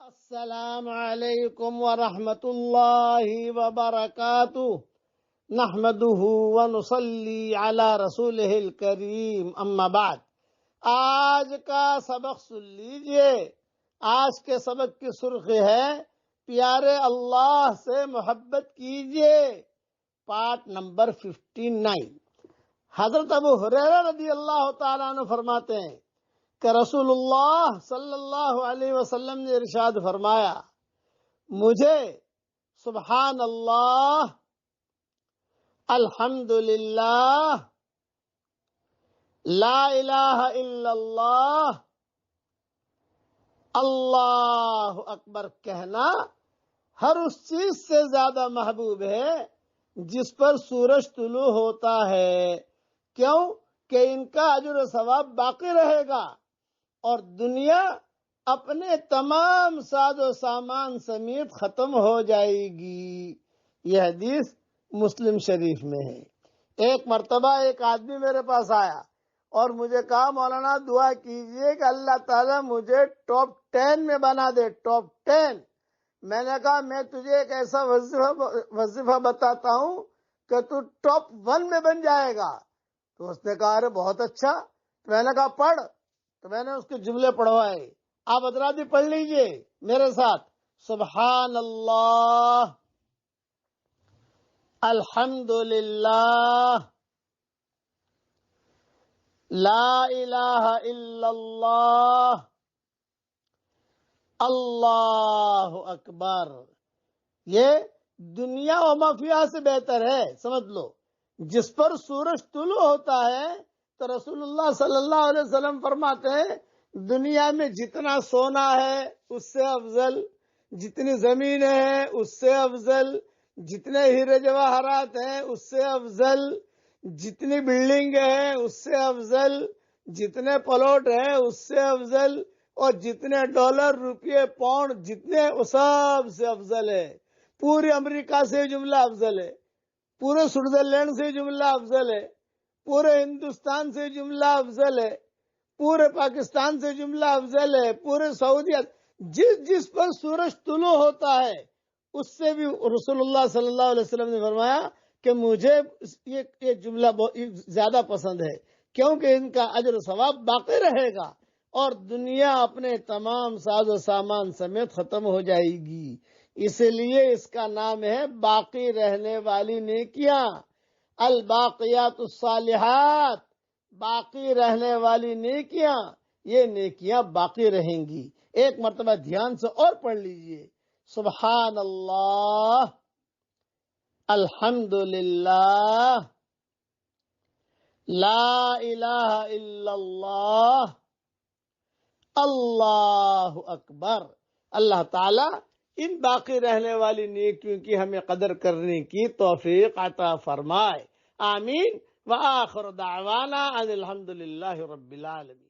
السلام علیکم ورحمۃ اللہ وبرکاتہ نحمده ونصلی علی رسولہ الکریم اما بعد۔ آج کا سبق سن لیجئے۔ آج کے سبق کی سرخی ہے پیارے اللہ سے محبت کیجئے، پارٹ نمبر 59۔ حضرت ابو ہریرہ رضی اللہ تعالیٰ عنہ فرماتے ہیں کہ رسول اللہ صلی اللہ علیہ وسلم نے ارشاد فرمایا، مجھے سبحان اللہ، الحمدللہ، لا الہ الا اللہ، اللہ اکبر کہنا ہر اس چیز سے زیادہ محبوب ہے جس پر سورج طلوع ہوتا ہے۔ کیوں کہ ان کا اجر و ثواب باقی رہے گا اور دنیا اپنے تمام ساز و سامان سمیت ختم ہو جائے گی۔ یہ حدیث مسلم شریف میں ہے۔ ایک مرتبہ ایک آدمی میرے پاس آیا اور مجھے کہا، مولانا دعا کیجئے کہ اللہ تعالیٰ مجھے ٹاپ 10 میں بنا دے، ٹاپ 10۔ میں نے کہا میں تجھے ایک ایسا وظیفہ بتاتا ہوں کہ تو ٹاپ 1 میں بن جائے گا۔ تو اس نے کہا ارے بہت اچھا۔ تو میں نے کہا پڑھ۔ تو میں نے اس کے جملے پڑھوائے۔ آپ حضرات بھی پڑھ لیجئے میرے ساتھ۔ سبحان اللہ، الحمدللہ، لا الہ الا اللہ، اللہ اکبر۔ یہ دنیا و ما فیہا سے بہتر ہے، سمجھ لو۔ جس پر سورج طلوع ہوتا ہے تو رسول اللہ صلی اللہ علیہ وسلم فرماتے ہیں دنیا میں جتنا سونا ہے اس سے افضل، جتنی زمین ہے اس سے افضل، جتنے ہیرے جواہرات ہیں اس سے افضل، جتنی بلڈنگ ہیں اس سے افضل، جتنے پلاٹ ہیں اس سے افضل، اور جتنے ڈالر، روپے، پاؤنڈ جتنے، سب سے افضل ہے۔ پورے امریکہ سے جملہ افضل ہے، پورے سوئٹزرلینڈ سے جملہ افضل ہے، پورے ہندوستان سے جملہ افضل ہے، پورے پاکستان سے جملہ افضل ہے، پورے سعودیہ، جس پر سورج طلوع ہوتا ہے اس سے بھی رسول اللہ صلی اللہ علیہ وسلم نے فرمایا کہ مجھے یہ جملہ زیادہ پسند ہے، کیونکہ ان کا اجر و ثواب باقی رہے گا اور دنیا اپنے تمام ساز و سامان سمیت ختم ہو جائے گی۔ اس لیے اس کا نام ہے باقی رہنے والی نیکیاں، الباقیات الصالحات، باقی رہنے والی نیکیاں، یہ نیکیاں باقی رہیں گی۔ ایک مرتبہ دھیان سے اور پڑھ لیجئے۔ سبحان اللہ، الحمدللہ، لا الہ الا اللہ، اللہ اکبر۔ اللہ تعالیٰ ان باقی رہنے والی نیکیوں کی ہمیں قدر کرنے کی توفیق عطا فرمائے۔ آمین۔ وآخر دعوانا ان الحمدللہ رب العالمین۔